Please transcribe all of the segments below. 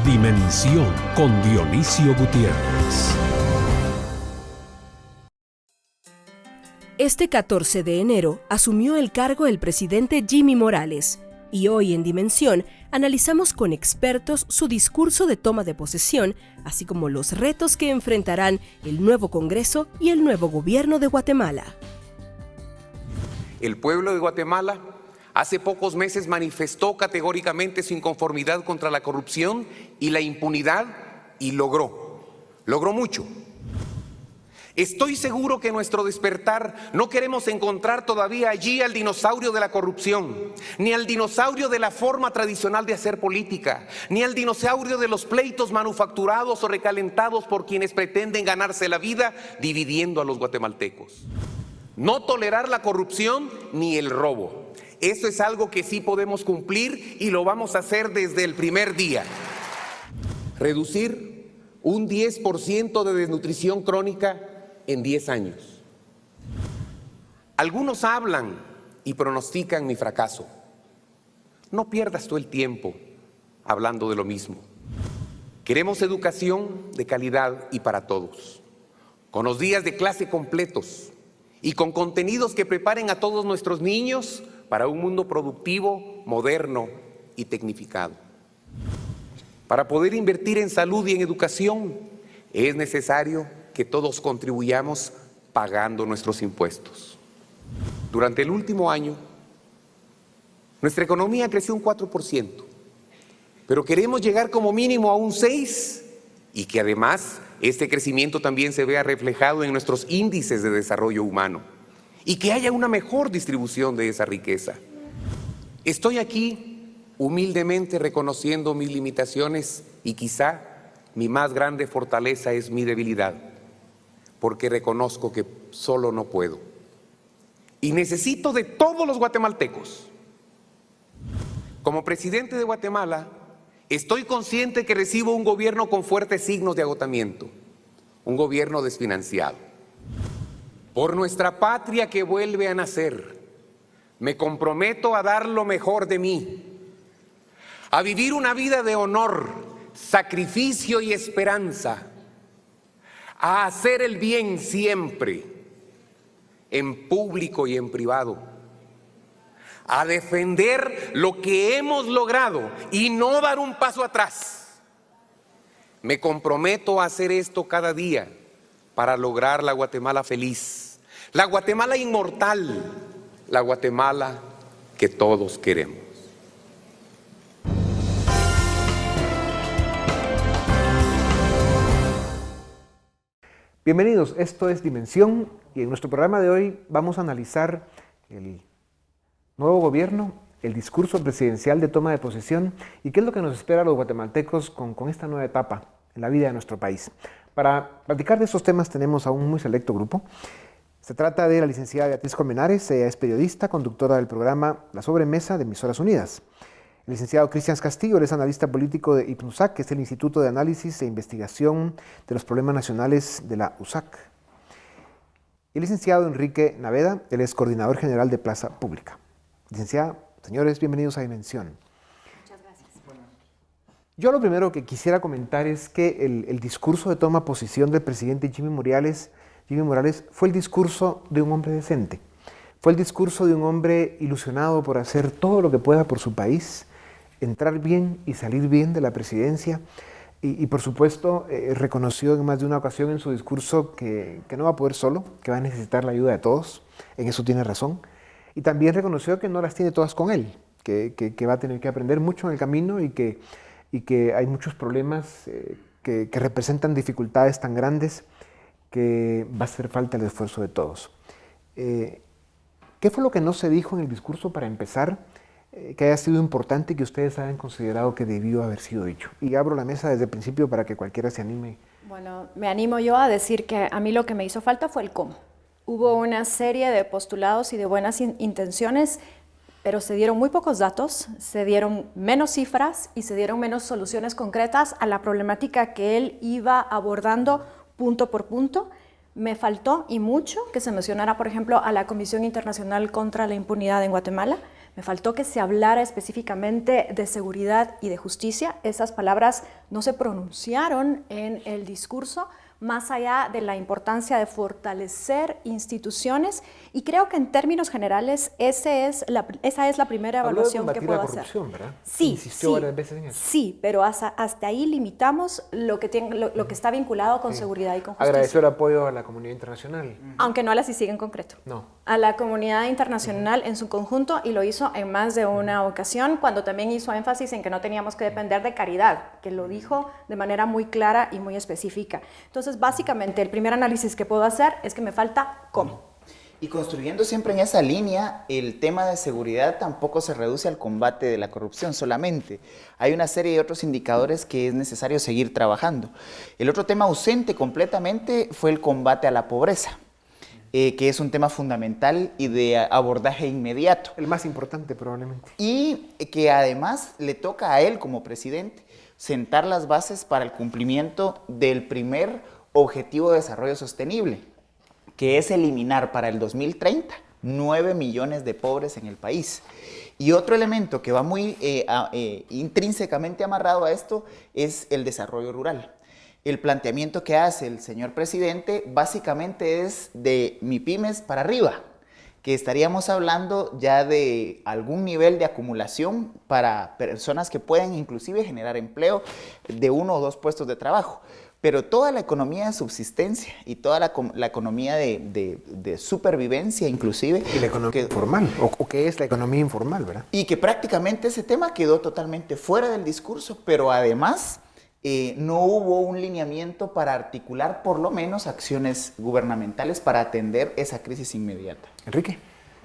Dimensión con Dionisio Gutiérrez. Este 14 de enero asumió el cargo el presidente Jimmy Morales y hoy en Dimensión analizamos con expertos su discurso de toma de posesión, así como los retos que enfrentarán el nuevo Congreso y el nuevo gobierno de Guatemala. El pueblo de Guatemala hace pocos meses manifestó categóricamente su inconformidad contra la corrupción y la impunidad y logró mucho. Estoy seguro que en nuestro despertar no queremos encontrar todavía allí al dinosaurio de la corrupción, ni al dinosaurio de la forma tradicional de hacer política, ni al dinosaurio de los pleitos manufacturados o recalentados por quienes pretenden ganarse la vida dividiendo a los guatemaltecos. No tolerar la corrupción ni el robo. Eso es algo que sí podemos cumplir y lo vamos a hacer desde el primer día. Reducir un 10% de desnutrición crónica en 10 años. Algunos hablan y pronostican mi fracaso. No pierdas tú el tiempo hablando de lo mismo. Queremos educación de calidad y para todos, con los días de clase completos y con contenidos que preparen a todos nuestros niños para un mundo productivo, moderno y tecnificado. Para poder invertir en salud y en educación, es necesario que todos contribuyamos pagando nuestros impuestos. Durante el último año, nuestra economía creció un 4%, pero queremos llegar como mínimo a un 6% y que además este crecimiento también se vea reflejado en nuestros índices de desarrollo humano y que haya una mejor distribución de esa riqueza. Estoy aquí humildemente reconociendo mis limitaciones y quizá mi más grande fortaleza es mi debilidad, porque reconozco que solo no puedo y necesito de todos los guatemaltecos. Como presidente de Guatemala, estoy consciente que recibo un gobierno con fuertes signos de agotamiento, un gobierno desfinanciado. Por nuestra patria que vuelve a nacer, me comprometo a dar lo mejor de mí, a vivir una vida de honor, sacrificio y esperanza, a hacer el bien siempre, en público y en privado, a defender lo que hemos logrado y no dar un paso atrás. Me comprometo a hacer esto cada día para lograr la Guatemala feliz, la Guatemala inmortal, la Guatemala que todos queremos. Bienvenidos, esto es Dimensión y en nuestro programa de hoy vamos a analizar el nuevo gobierno, el discurso presidencial de toma de posesión y qué es lo que nos espera a los guatemaltecos con esta nueva etapa en la vida de nuestro país. Para platicar de estos temas tenemos a un muy selecto grupo. Se trata de la licenciada Beatriz Colmenares, ella es periodista, conductora del programa La Sobremesa de Emisoras Unidas. El licenciado Cristian Castillo, él es analista político de IPNUSAC, que es el Instituto de Análisis e Investigación de los Problemas Nacionales de la USAC. Y el licenciado Enrique Naveda, él es coordinador general de Plaza Pública. Licenciada, señores, bienvenidos a Dimensión. Muchas gracias. Yo lo primero que quisiera comentar es que el discurso de toma de posesión del presidente Jimmy Morales fue el discurso de un hombre decente. Fue el discurso de un hombre ilusionado por hacer todo lo que pueda por su país, entrar bien y salir bien de la presidencia y por supuesto reconoció en más de una ocasión en su discurso que no va a poder solo, que va a necesitar la ayuda de todos, en eso tiene razón, y también reconoció que no las tiene todas con él, que va a tener que aprender mucho en el camino y que hay muchos problemas que representan dificultades tan grandes que va a hacer falta el esfuerzo de todos. ¿Qué fue lo que no se dijo en el discurso para empezar, que haya sido importante y que ustedes hayan considerado que debió haber sido dicho? Y abro la mesa desde el principio para que cualquiera se anime. Bueno, me animo yo a decir que a mí lo que me hizo falta fue el cómo. Hubo una serie de postulados y de buenas intenciones, pero se dieron muy pocos datos, se dieron menos cifras y se dieron menos soluciones concretas a la problemática que él iba abordando punto por punto. Me faltó, y mucho, que se mencionara, por ejemplo, a la Comisión Internacional contra la Impunidad en Guatemala. Me faltó que se hablara específicamente de seguridad y de justicia. Esas palabras no se pronunciaron en el discurso, más allá de la importancia de fortalecer instituciones, y creo que en términos generales esa es la primera evaluación que puedo hacer. ¿Verdad? Sí, Insistió varias veces en eso. sí, pero hasta ahí limitamos lo que está vinculado con seguridad y con justicia. Agradeció el apoyo a la comunidad internacional. Aunque no a la CICIG en concreto. No. A la comunidad internacional en su conjunto, y lo hizo en más de una ocasión, cuando también hizo énfasis en que no teníamos que depender de caridad, que lo dijo de manera muy clara y muy específica. Entonces, básicamente, el primer análisis que puedo hacer es que me falta cómo. Y construyendo siempre en esa línea, el tema de seguridad tampoco se reduce al combate de la corrupción solamente. Hay una serie de otros indicadores que es necesario seguir trabajando. El otro tema ausente completamente fue el combate a la pobreza, que es un tema fundamental y de abordaje inmediato. El más importante probablemente. Y que además le toca a él como presidente sentar las bases para el cumplimiento del primer objetivo de desarrollo sostenible, que es eliminar para el 2030 9 millones de pobres en el país. Y otro elemento que va muy intrínsecamente amarrado a esto es el desarrollo rural. El planteamiento que hace el señor presidente básicamente es de MIPYMES para arriba, que estaríamos hablando ya de algún nivel de acumulación para personas que pueden inclusive generar empleo de 1 o 2 puestos de trabajo. Pero toda la economía de subsistencia y toda la economía de supervivencia inclusive. Y la economía informal, o qué es la economía informal, ¿verdad? Y que prácticamente ese tema quedó totalmente fuera del discurso, pero además no hubo un lineamiento para articular por lo menos acciones gubernamentales para atender esa crisis inmediata. Enrique.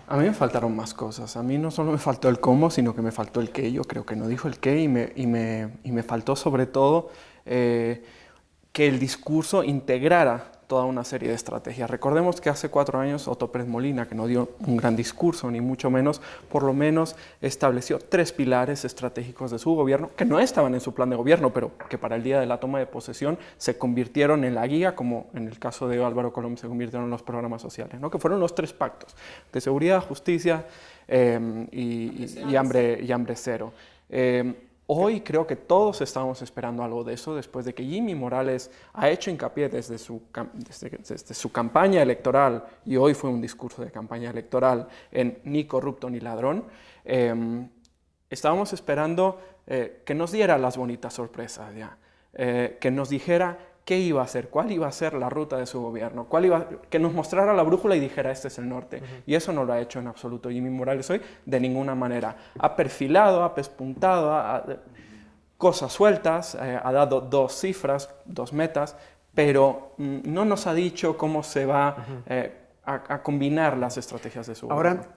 A mí me faltaron más cosas. A mí no solo me faltó el cómo, sino que me faltó el qué. Yo creo que no dijo el qué y me faltó sobre todo que el discurso integrara toda una serie de estrategias. Recordemos que hace 4 años Otto Pérez Molina, que no dio un gran discurso, ni mucho menos, por lo menos estableció 3 pilares estratégicos de su gobierno, que no estaban en su plan de gobierno, pero que para el día de la toma de posesión se convirtieron en la guía, como en el caso de Álvaro Colom se convirtieron en los programas sociales, ¿no? Que fueron los 3 pactos, de seguridad, justicia y hambre cero. Hoy creo que todos estamos esperando algo de eso, después de que Jimmy Morales ha hecho hincapié desde su campaña electoral, y hoy fue un discurso de campaña electoral, en ni corrupto ni ladrón. Estábamos esperando que nos diera las bonitas sorpresas, ya. Que nos dijera qué iba a hacer, cuál iba a ser la ruta de su gobierno, que nos mostrara la brújula y dijera este es el norte. Y eso no lo ha hecho en absoluto Jimmy Morales hoy, de ninguna manera. Ha perfilado, ha pespuntado, cosas sueltas, ha dado 2 cifras, 2 metas, pero no nos ha dicho cómo se va a combinar las estrategias de su gobierno. Ahora,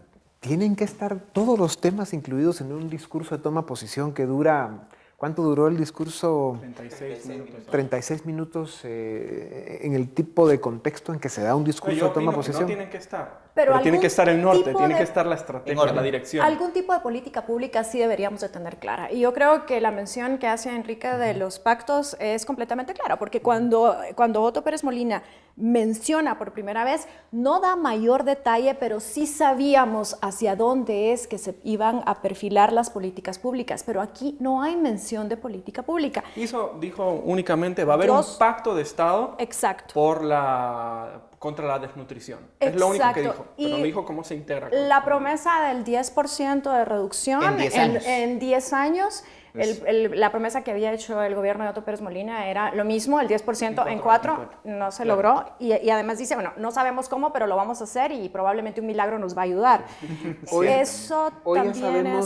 tienen que estar todos los temas incluidos en un discurso de toma de posición que dura... ¿Cuánto duró el discurso? 36 minutos. 36 minutos en el tipo de contexto en que se da un discurso de toma de posición. No tienen que estar. Pero Tiene que estar el norte, tiene de- que estar la estrategia, la dirección. Algún tipo de política pública sí deberíamos de tener clara. Y yo creo que la mención que hace Enrique de los pactos es completamente clara, porque cuando Otto Pérez Molina menciona por primera vez, no da mayor detalle, pero sí sabíamos hacia dónde es que se iban a perfilar las políticas públicas. Pero aquí no hay mención de política pública. Dijo únicamente, va a haber un pacto de Estado Exacto. contra la desnutrición. Es lo único que dijo, pero no dijo cómo se integra. La promesa del 10% de reducción En 10 años. en 10 años, la promesa que había hecho el gobierno de Otto Pérez Molina era lo mismo, el 10% en 4, no se logró. Y además dice, bueno, no sabemos cómo, pero lo vamos a hacer y probablemente un milagro nos va a ayudar. Eso también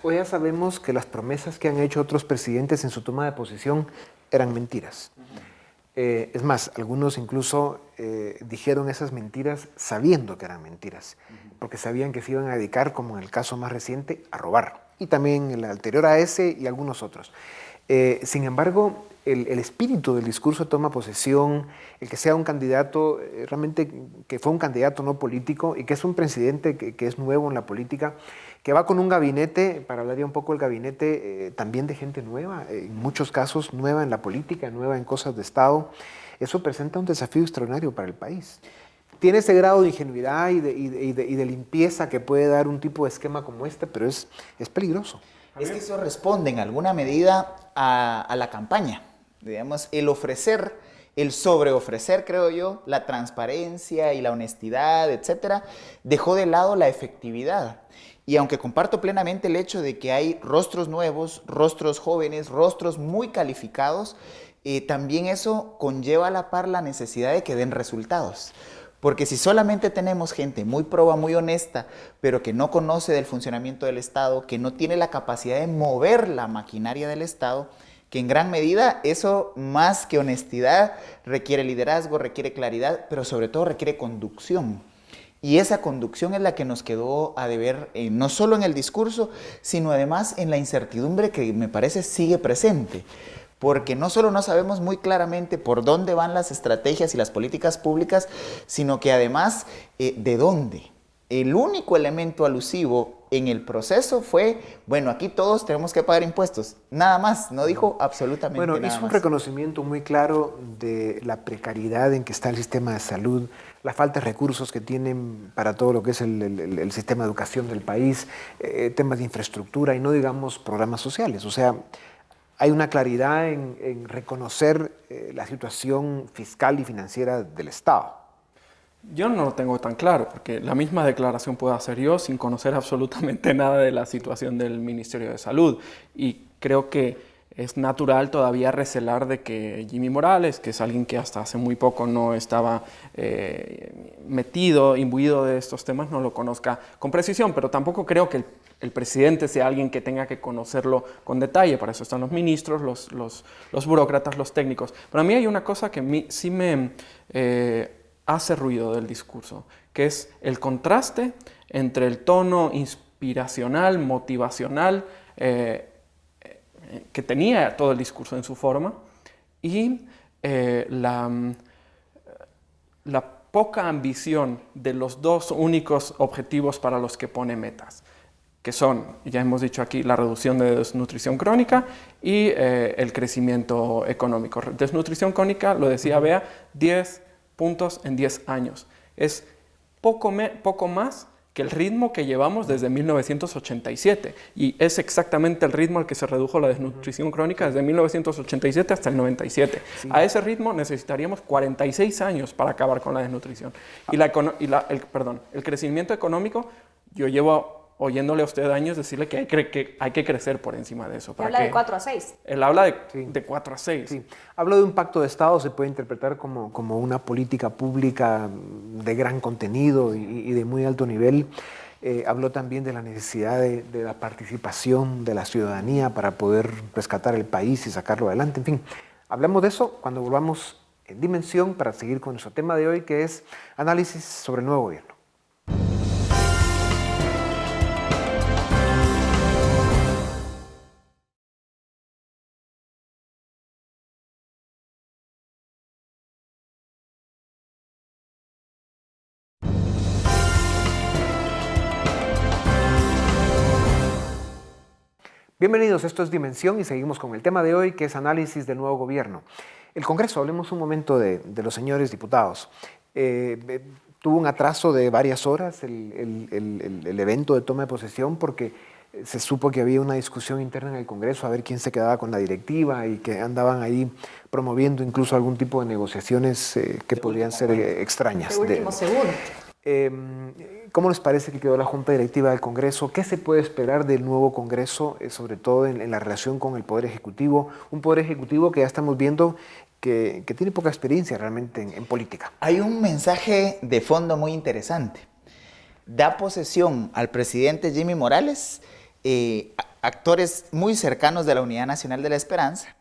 Hoy ya sabemos que las promesas que han hecho otros presidentes en su toma de posición eran mentiras. Es más, algunos incluso dijeron esas mentiras sabiendo que eran mentiras, porque sabían que se iban a dedicar, como en el caso más reciente, a robar. Y también el anterior a ese y algunos otros. Sin embargo, el espíritu del discurso de toma de posesión, el que sea un candidato, realmente que fue un candidato no político y que es un presidente que es nuevo en la política, que va con un gabinete, para hablar ya un poco del gabinete, también de gente nueva, en muchos casos nueva en la política, nueva en cosas de Estado, eso presenta un desafío extraordinario para el país. tiene ese grado de ingenuidad y de limpieza que puede dar un tipo de esquema como este, pero es peligroso. Es que eso responde en alguna medida a la campaña. Digamos, el sobreofrecer, creo yo, la transparencia y la honestidad, etcétera, dejó de lado la efectividad. Y aunque comparto plenamente el hecho de que hay rostros nuevos, rostros jóvenes, rostros muy calificados, también eso conlleva a la par la necesidad de que den resultados. Porque si solamente tenemos gente muy proba, muy honesta, pero que no conoce del funcionamiento del Estado, que no tiene la capacidad de mover la maquinaria del Estado, que en gran medida eso, más que honestidad, requiere liderazgo, requiere claridad, pero sobre todo requiere conducción. Y esa conducción es la que nos quedó a deber, no solo en el discurso, sino además en la incertidumbre que me parece sigue presente. Porque no solo no sabemos muy claramente por dónde van las estrategias y las políticas públicas, sino que además de dónde. El único elemento alusivo en el proceso fue, bueno, aquí todos tenemos que pagar impuestos. Nada más, no dijo absolutamente nada más. Bueno, hizo un reconocimiento muy claro de la precariedad en que está el sistema de salud, la falta de recursos que tienen para todo lo que es el sistema de educación del país, temas de infraestructura y no digamos programas sociales. O sea, hay una claridad en reconocer la situación fiscal y financiera del Estado. Yo no lo tengo tan claro, porque la misma declaración puedo hacer yo sin conocer absolutamente nada de la situación del Ministerio de Salud. Y creo que es natural todavía recelar de que Jimmy Morales, que es alguien que hasta hace muy poco no estaba imbuido de estos temas, no lo conozca con precisión, pero tampoco creo que el presidente sea alguien que tenga que conocerlo con detalle. Para eso están los ministros, los burócratas, los técnicos. Pero a mí hay una cosa que sí me hace ruido del discurso, que es el contraste entre el tono inspiracional, motivacional, que tenía todo el discurso en su forma, y la poca ambición de los dos únicos objetivos para los que pone metas, que son, ya hemos dicho aquí, la reducción de desnutrición crónica y el crecimiento económico. Desnutrición crónica, lo decía Bea, 10 puntos en 10 años. Es poco más que el ritmo que llevamos desde 1987, y es exactamente el ritmo al que se redujo la desnutrición crónica desde 1987 hasta el 97. Sí. A ese ritmo necesitaríamos 46 años para acabar con la desnutrición. Y el crecimiento económico, yo llevo oyéndole a usted años decirle que hay que crecer por encima de eso. Habla de 4 a 6. Él habla de 4 a 6. Sí. Hablo de un pacto de Estado, se puede interpretar como una política pública de gran contenido y de muy alto nivel. Habló también de la necesidad de la participación de la ciudadanía para poder rescatar el país y sacarlo adelante. En fin, hablemos de eso cuando volvamos en Dimensión para seguir con nuestro tema de hoy, que es análisis sobre el nuevo gobierno. Bienvenidos, esto es Dimensión y seguimos con el tema de hoy, que es análisis del nuevo gobierno. El Congreso, hablemos un momento de los señores diputados. Tuvo un atraso de varias horas el evento de toma de posesión porque se supo que había una discusión interna en el Congreso a ver quién se quedaba con la directiva y que andaban ahí promoviendo incluso algún tipo de negociaciones que podrían ser extrañas. De último segundo. ¿Cómo les parece que quedó la Junta Directiva del Congreso? ¿Qué se puede esperar del nuevo Congreso, sobre todo en la relación con el Poder Ejecutivo? Un Poder Ejecutivo que ya estamos viendo que tiene poca experiencia realmente en política. Hay un mensaje de fondo muy interesante. Da posesión al presidente Jimmy Morales, actores muy cercanos de la Unidad Nacional de la Esperanza,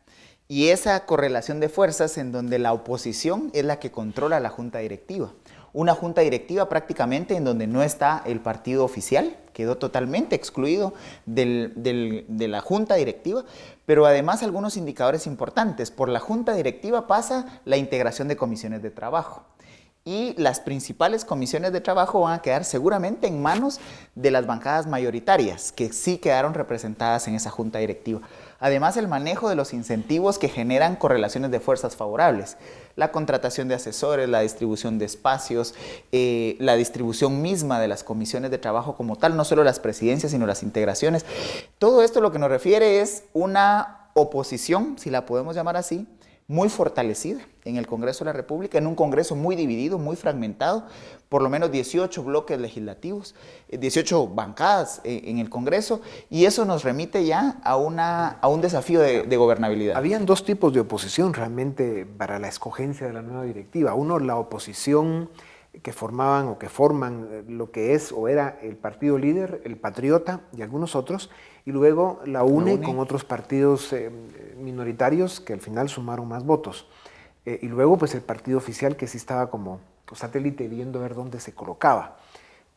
y esa correlación de fuerzas en donde la oposición es la que controla la Junta Directiva. Una junta directiva prácticamente en donde no está el partido oficial, quedó totalmente excluido de la junta directiva, pero además algunos indicadores importantes. Por la junta directiva pasa la integración de comisiones de trabajo. Y las principales comisiones de trabajo van a quedar seguramente en manos de las bancadas mayoritarias, que sí quedaron representadas en esa junta directiva. Además, el manejo de los incentivos que generan correlaciones de fuerzas favorables. La contratación de asesores, la distribución de espacios, la distribución misma de las comisiones de trabajo como tal, no solo las presidencias, sino las integraciones. Todo esto lo que nos refiere es una oposición, si la podemos llamar así, muy fortalecida en el Congreso de la República, en un Congreso muy dividido, muy fragmentado, por lo menos 18 bloques legislativos, 18 bancadas en el Congreso, y eso nos remite ya a un desafío de gobernabilidad. Habían dos tipos de oposición realmente para la escogencia de la nueva directiva. Uno, la oposición que formaban o que forman lo que es o era el partido líder, el Patriota y algunos otros, y luego la UNE con otros partidos minoritarios que al final sumaron más votos. Y luego pues el partido oficial que sí estaba como satélite viendo a ver dónde se colocaba.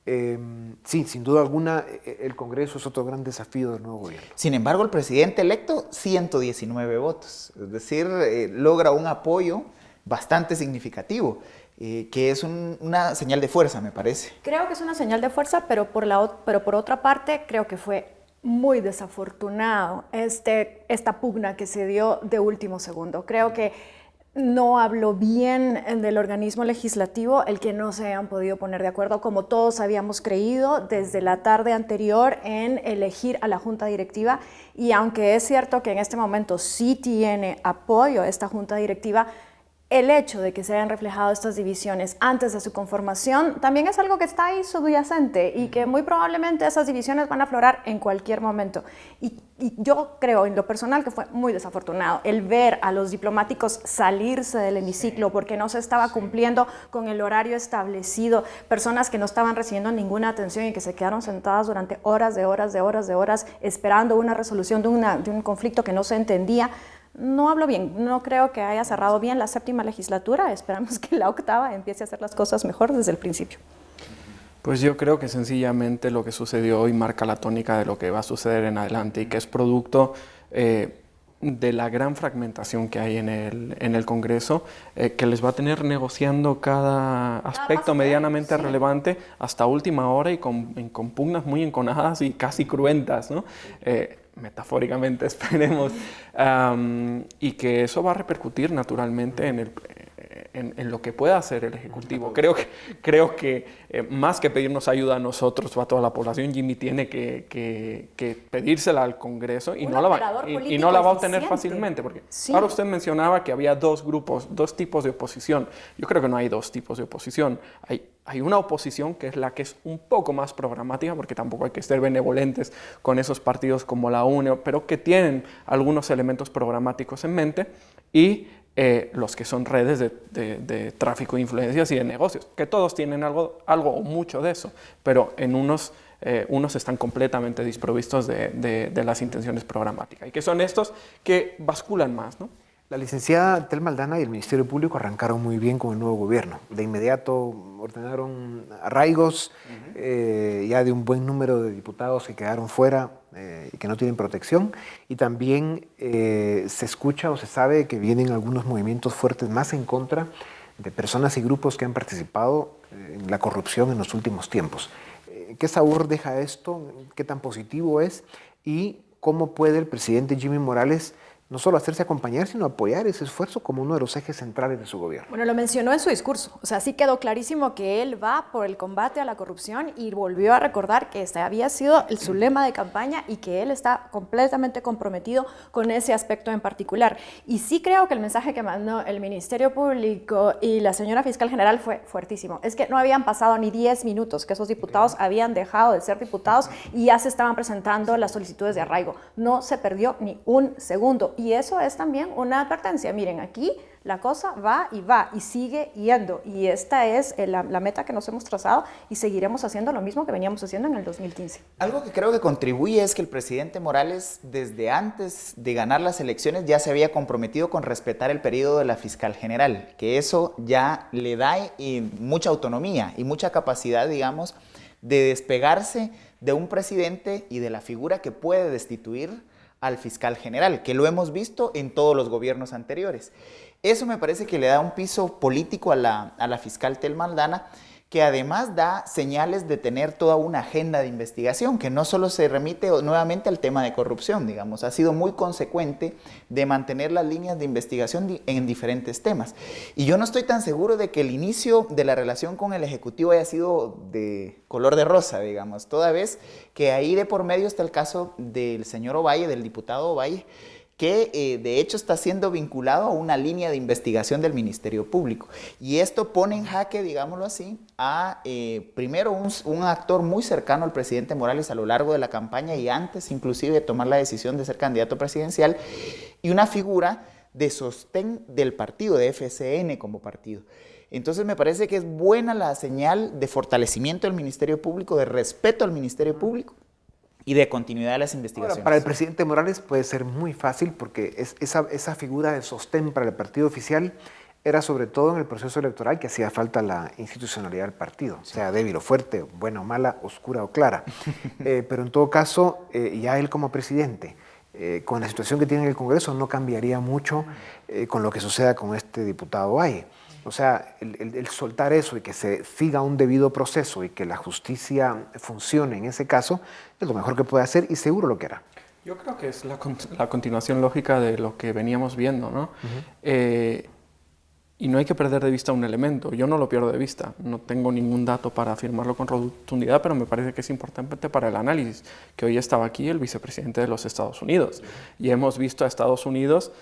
Sí, sin duda alguna el Congreso es otro gran desafío del nuevo gobierno. Sin embargo, el presidente electo, 119 votos, es decir, logra un apoyo bastante significativo. Que es una señal de fuerza, me parece. Creo que es una señal de fuerza, pero por otra parte creo que fue muy desafortunado esta pugna que se dio de último segundo. Creo que no habló bien del organismo legislativo el que no se hayan podido poner de acuerdo, como todos habíamos creído desde la tarde anterior, en elegir a la junta directiva. Y aunque es cierto que en este momento sí tiene apoyo esta junta directiva, el hecho de que se hayan reflejado estas divisiones antes de su conformación también es algo que está ahí subyacente y que muy probablemente esas divisiones van a aflorar en cualquier momento. Y yo creo en lo personal que fue muy desafortunado el ver a los diplomáticos salirse del hemiciclo porque no se estaba cumpliendo con el horario establecido, personas que no estaban recibiendo ninguna atención y que se quedaron sentadas durante horas esperando una resolución de un conflicto que no se entendía. No hablo bien, no creo que haya cerrado bien la 7ª legislatura, esperamos que la 8ª empiece a hacer las cosas mejor desde el principio. Pues yo creo que sencillamente lo que sucedió hoy marca la tónica de lo que va a suceder en adelante y que es producto de la gran fragmentación que hay en el Congreso, que les va a tener negociando cada aspecto medianamente relevante hasta última hora y con pugnas muy enconadas y casi cruentas, ¿no? Metafóricamente esperemos, y que eso va a repercutir naturalmente en lo que pueda hacer el Ejecutivo. Creo que más que pedirnos ayuda a nosotros o a toda la población, Jimmy tiene que pedírsela al Congreso y no la va a obtener fácilmente, porque ahora usted mencionaba que había dos tipos de oposición. Yo creo que no hay dos tipos de oposición. Hay una oposición que es la que es un poco más programática, porque tampoco hay que ser benevolentes con esos partidos como la UNE, pero que tienen algunos elementos programáticos en mente, y los que son redes de tráfico de influencias y de negocios, que todos tienen algo o mucho de eso, pero en unos están completamente desprovistos de las intenciones programáticas, y que son estos que basculan más, ¿no? La licenciada Telma Aldana y el Ministerio Público arrancaron muy bien con el nuevo gobierno. De inmediato ordenaron arraigos ya de un buen número de diputados que quedaron fuera y que no tienen protección. Y también se escucha o se sabe que vienen algunos movimientos fuertes más en contra de personas y grupos que han participado en la corrupción en los últimos tiempos. ¿Qué sabor deja esto? ¿Qué tan positivo es? ¿Y cómo puede el presidente Jimmy Morales no solo hacerse acompañar, sino apoyar ese esfuerzo como uno de los ejes centrales de su gobierno? Bueno, lo mencionó en su discurso. O sea, sí quedó clarísimo que él va por el combate a la corrupción y volvió a recordar que este había sido su lema de campaña y que él está completamente comprometido con ese aspecto en particular. Y sí creo que el mensaje que mandó el Ministerio Público y la señora Fiscal General fue fuertísimo. Es que no habían pasado ni 10 minutos que esos diputados habían dejado de ser diputados y ya se estaban presentando las solicitudes de arraigo. No se perdió ni un segundo. Y eso es también una advertencia. Miren, aquí la cosa va y sigue yendo. Y esta es la meta que nos hemos trazado y seguiremos haciendo lo mismo que veníamos haciendo en el 2015. Algo que creo que contribuye es que el presidente Morales, desde antes de ganar las elecciones, ya se había comprometido con respetar el periodo de la fiscal general, que eso ya le da mucha autonomía y mucha capacidad, digamos, de despegarse de un presidente y de la figura que puede destituir al fiscal general, que lo hemos visto en todos los gobiernos anteriores. Eso me parece que le da un piso político a la fiscal Telma Aldana, que además da señales de tener toda una agenda de investigación, que no solo se remite nuevamente al tema de corrupción, digamos, ha sido muy consecuente de mantener las líneas de investigación en diferentes temas. Y yo no estoy tan seguro de que el inicio de la relación con el Ejecutivo haya sido de color de rosa, digamos, toda vez que ahí de por medio está el caso del señor Ovalle, del diputado Ovalle, que de hecho está siendo vinculado a una línea de investigación del Ministerio Público. Y esto pone en jaque, digámoslo así, a primero un actor muy cercano al presidente Morales a lo largo de la campaña y antes inclusive de tomar la decisión de ser candidato presidencial, y una figura de sostén del partido, de FCN como partido. Entonces me parece que es buena la señal de fortalecimiento del Ministerio Público, de respeto al Ministerio Público y de continuidad de las investigaciones. Ahora, para el presidente Morales puede ser muy fácil porque esa figura de sostén para el partido oficial era sobre todo en el proceso electoral que hacía falta la institucionalidad del partido, sea débil o fuerte, buena o mala, oscura o clara. Pero en todo caso, ya él como presidente, con la situación que tiene en el Congreso, no cambiaría mucho con lo que suceda con este diputado Valle. O sea, el soltar eso y que se siga un debido proceso y que la justicia funcione en ese caso, es lo mejor que puede hacer y seguro lo que hará. Yo creo que es la continuación lógica de lo que veníamos viendo, ¿no? Y no hay que perder de vista un elemento. Yo no lo pierdo de vista. No tengo ningún dato para afirmarlo con rotundidad, pero me parece que es importante para el análisis. Que hoy estaba aquí el vicepresidente de los Estados Unidos. Y hemos visto a Estados Unidos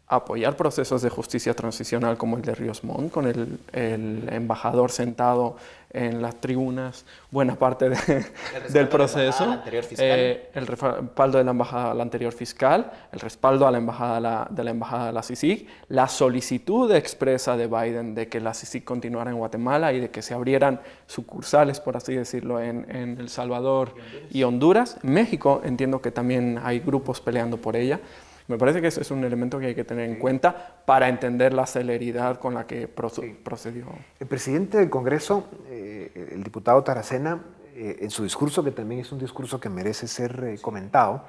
apoyar procesos de justicia transicional como el de Ríos Montt, con el embajador sentado en las tribunas buena parte del proceso, el respaldo de la embajada al anterior fiscal, el respaldo a la embajada de la CICIG, la solicitud expresa de Biden de que la CICIG continuara en Guatemala y de que se abrieran sucursales, por así decirlo, en El Salvador y Honduras. En México entiendo que también hay grupos peleando por ella. Me parece que ese es un elemento que hay que tener en cuenta para entender la celeridad con la que procedió. El presidente del Congreso, el diputado Taracena, en su discurso, que también es un discurso que merece ser comentado,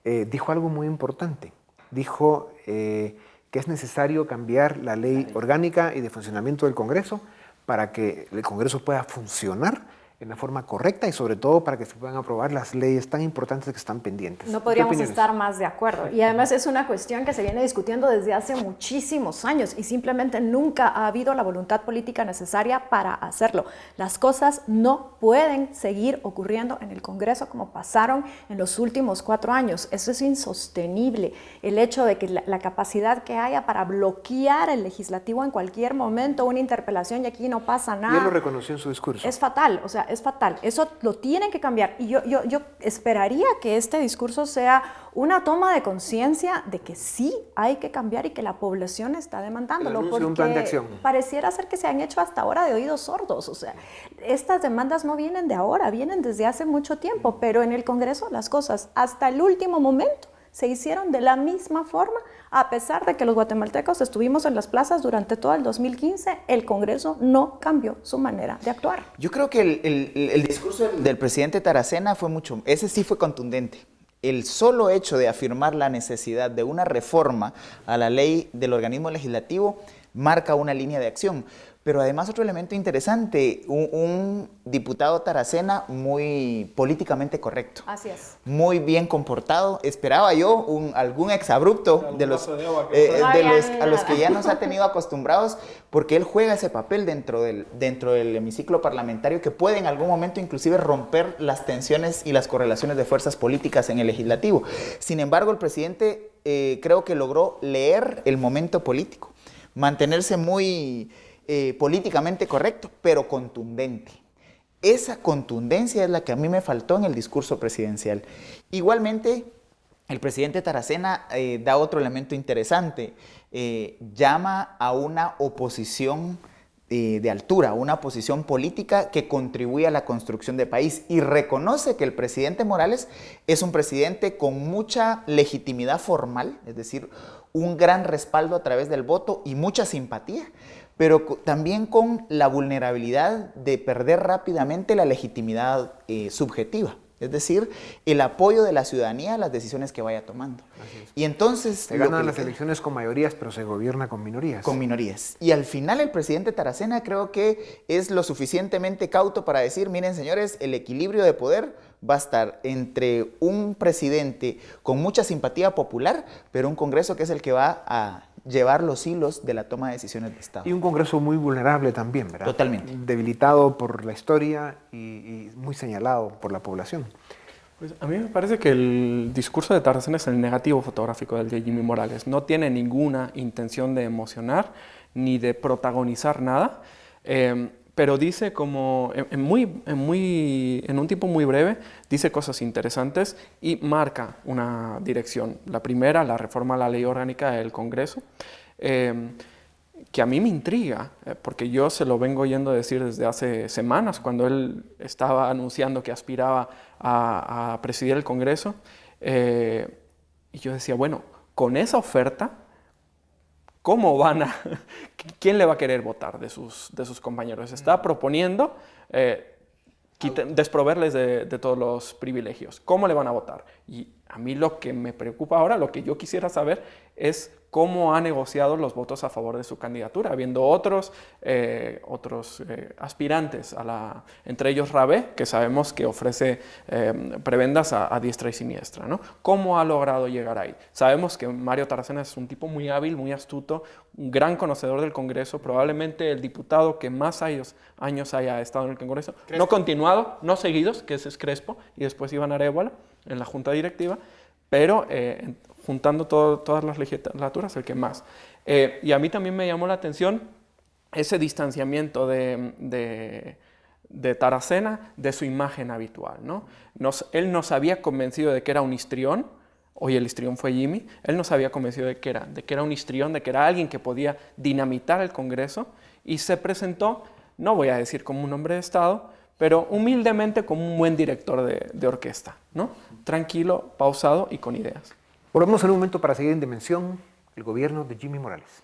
dijo algo muy importante. Dijo que es necesario cambiar la ley orgánica y de funcionamiento del Congreso para que el Congreso pueda funcionar en la forma correcta y sobre todo para que se puedan aprobar las leyes tan importantes que están pendientes. No podríamos estar más de acuerdo. Y además es una cuestión que se viene discutiendo desde hace muchísimos años y simplemente nunca ha habido la voluntad política necesaria para hacerlo. Las cosas no pueden seguir ocurriendo en el Congreso como pasaron en los últimos 4 años. Eso es insostenible. El hecho de que la capacidad que haya para bloquear el legislativo en cualquier momento, una interpelación y aquí no pasa nada. Y él lo reconoció en su discurso. Es fatal, o sea, es fatal. Eso lo tienen que cambiar. Y yo esperaría que este discurso sea una toma de conciencia de que sí hay que cambiar y que la población está demandándolo. Porque un plan de acción. Pareciera ser que se han hecho hasta ahora de oídos sordos. O sea, estas demandas no vienen de ahora, vienen desde hace mucho tiempo, pero en el Congreso las cosas hasta el último momento se hicieron de la misma forma, a pesar de que los guatemaltecos estuvimos en las plazas durante todo el 2015, el Congreso no cambió su manera de actuar. Yo creo que el discurso del presidente Taracena ese sí fue contundente. El solo hecho de afirmar la necesidad de una reforma a la ley del organismo legislativo marca una línea de acción. Pero además otro elemento interesante, un diputado Taracena muy políticamente correcto. Así es. Muy bien comportado. Esperaba yo algún exabrupto a los que ya nos ha tenido acostumbrados, porque él juega ese papel dentro del hemiciclo parlamentario que puede en algún momento inclusive romper las tensiones y las correlaciones de fuerzas políticas en el legislativo. Sin embargo, el presidente creo que logró leer el momento político, mantenerse muy políticamente correcto, pero contundente. Esa contundencia es la que a mí me faltó en el discurso presidencial. Igualmente, el presidente Taracena da otro elemento interesante. Llama a una oposición de altura, una oposición política que contribuye a la construcción de país y reconoce que el presidente Morales es un presidente con mucha legitimidad formal, es decir, un gran respaldo a través del voto y mucha simpatía, pero también con la vulnerabilidad de perder rápidamente la legitimidad subjetiva. es decir, el apoyo de la ciudadanía a las decisiones que vaya tomando. Y entonces... Se ganan las elecciones con mayorías, pero se gobierna con minorías. Con minorías. Y al final el presidente Taracena creo que es lo suficientemente cauto para decir, miren señores, el equilibrio de poder va a estar entre un presidente con mucha simpatía popular, pero un Congreso que es el que va a llevar los hilos de la toma de decisiones de Estado. Y un Congreso muy vulnerable también, ¿verdad? Totalmente. Debilitado por la historia y muy señalado por la población. Pues a mí me parece que el discurso de Taracena es el negativo fotográfico del de Jimmy Morales. No tiene ninguna intención de emocionar ni de protagonizar nada, pero dice como en un tiempo muy breve, dice cosas interesantes y marca una dirección. La primera, la reforma a la ley orgánica del Congreso, que a mí me intriga, porque yo se lo vengo oyendo decir desde hace semanas, cuando él estaba anunciando que aspiraba a presidir el Congreso, y yo decía, bueno, con esa oferta, ¿cómo van a...? ¿Quién le va a querer votar de sus compañeros? Está proponiendo desproverles de todos los privilegios. ¿Cómo le van a votar? Y a mí lo que me preocupa ahora, lo que yo quisiera saber es cómo ha negociado los votos a favor de su candidatura, habiendo otros aspirantes, entre ellos Rabé, que sabemos que ofrece prebendas a diestra y siniestra, ¿no? ¿Cómo ha logrado llegar ahí? Sabemos que Mario Taracena es un tipo muy hábil, muy astuto, un gran conocedor del Congreso, probablemente el diputado que más años haya estado en el Congreso, Crespo. No continuado, no seguidos, que ese es Crespo, y después Iván Arébola en la Junta Directiva, pero juntando todas las legislaturas, el que más. Y a mí también me llamó la atención ese distanciamiento de Taracena de su imagen habitual, ¿no? Él nos había convencido de que era un histrión, hoy el histrión fue Jimmy, él nos había convencido de que era un histrión, de que era alguien que podía dinamitar el Congreso, y se presentó, no voy a decir como un hombre de Estado, pero humildemente como un buen director de orquesta, ¿no? Tranquilo, pausado y con ideas. Volvemos en un momento para seguir en Dimensión, el gobierno de Jimmy Morales.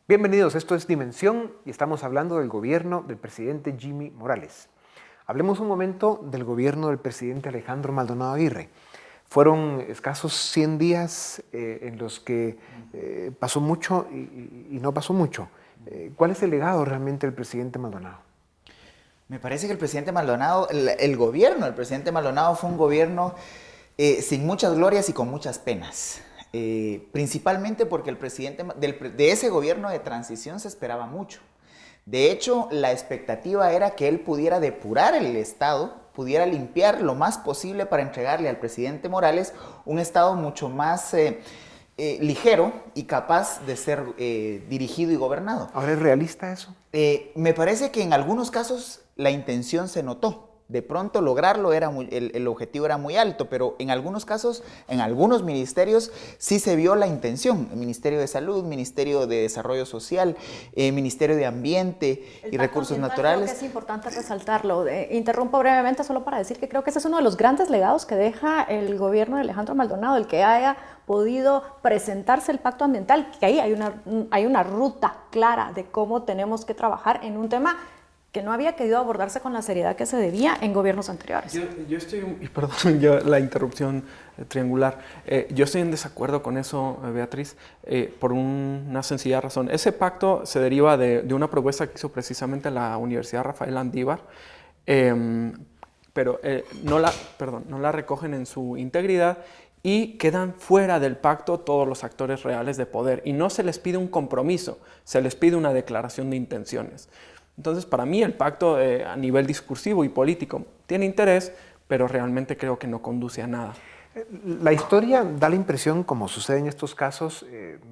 Bienvenidos, esto es Dimensión y estamos hablando del gobierno del presidente Jimmy Morales. Hablemos un momento del gobierno del presidente Alejandro Maldonado Aguirre. Fueron escasos 100 días en los que pasó mucho y no pasó mucho. ¿Cuál es el legado realmente del presidente Maldonado? Me parece que el presidente Maldonado, el gobierno del presidente Maldonado fue un gobierno sin muchas glorias y con muchas penas. Principalmente porque el presidente de ese gobierno de transición se esperaba mucho. De hecho, la expectativa era que él pudiera depurar el Estado, pudiera limpiar lo más posible para entregarle al presidente Morales un Estado mucho más ligero y capaz de ser dirigido y gobernado. ¿Ahora es realista eso? Me parece que en algunos casos la intención se notó. De pronto lograrlo, el objetivo era muy alto, pero en algunos casos, en algunos ministerios, sí se vio la intención. El Ministerio de Salud, Ministerio de Desarrollo Social, Ministerio de Ambiente y Recursos Naturales. Creo que es importante resaltarlo. Interrumpo brevemente solo para decir que creo que ese es uno de los grandes legados que deja el gobierno de Alejandro Maldonado, el que haya podido presentarse el pacto ambiental, que ahí hay una ruta clara de cómo tenemos que trabajar en un tema que no había querido abordarse con la seriedad que se debía en gobiernos anteriores. Yo estoy, perdón, la interrupción triangular, yo estoy en desacuerdo con eso, Beatriz, por una sencilla razón. Ese pacto se deriva de una propuesta que hizo precisamente la Universidad Rafael Andívar, pero no la recogen en su integridad y quedan fuera del pacto todos los actores reales de poder. Y no se les pide un compromiso, se les pide una declaración de intenciones. Entonces, para mí el pacto a nivel discursivo y político tiene interés, pero realmente creo que no conduce a nada. La historia da la impresión, como sucede en estos casos,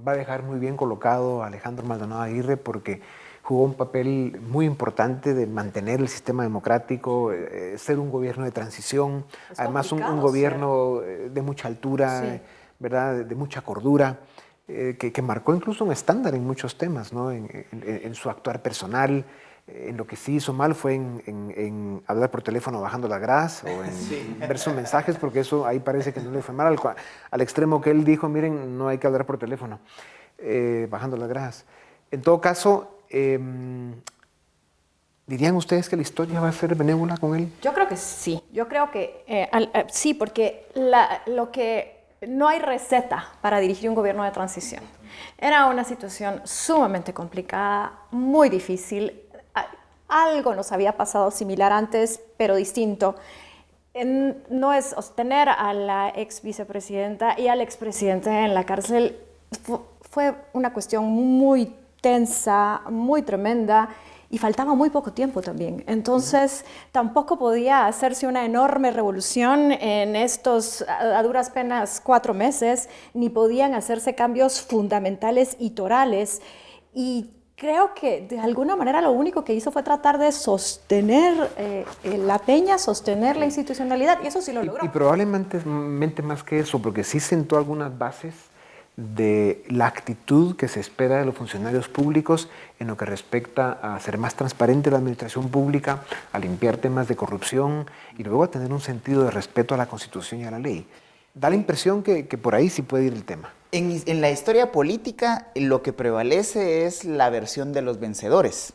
va a dejar muy bien colocado a Alejandro Maldonado Aguirre porque jugó un papel muy importante de mantener el sistema democrático, ser un gobierno de transición, además un gobierno de mucha altura, sí, ¿verdad? De mucha cordura. Que marcó incluso un estándar en muchos temas, ¿no? En su actuar personal, En lo que sí hizo mal fue en hablar por teléfono bajando la gras o en ver sus mensajes, porque eso ahí parece que no le fue mal, al extremo que él dijo, miren, no hay que hablar por teléfono, bajando la gras. En todo caso, ¿dirían ustedes que la historia va a ser benévola con él? Yo creo que sí, yo creo que sí, porque lo que no hay receta para dirigir un gobierno de transición. Era una situación sumamente complicada, muy difícil. Algo nos había pasado similar antes, pero distinto. No es tener a la ex vicepresidenta y al expresidente en la cárcel fue una cuestión muy tensa, muy tremenda, y faltaba muy poco tiempo también. Entonces, tampoco podía hacerse una enorme revolución en estos, a duras penas, 4 meses, ni podían hacerse cambios fundamentales y torales. Y creo que de alguna manera lo único que hizo fue tratar de sostener la peña, sostener la institucionalidad, y eso sí lo logró. Y probablemente más que eso, porque sí sentó algunas bases de la actitud que se espera de los funcionarios públicos en lo que respecta a ser más transparente la administración pública, a limpiar temas de corrupción y luego a tener un sentido de respeto a la Constitución y a la ley. Da la impresión que por ahí sí puede ir el tema. En la historia política lo que prevalece es la versión de los vencedores.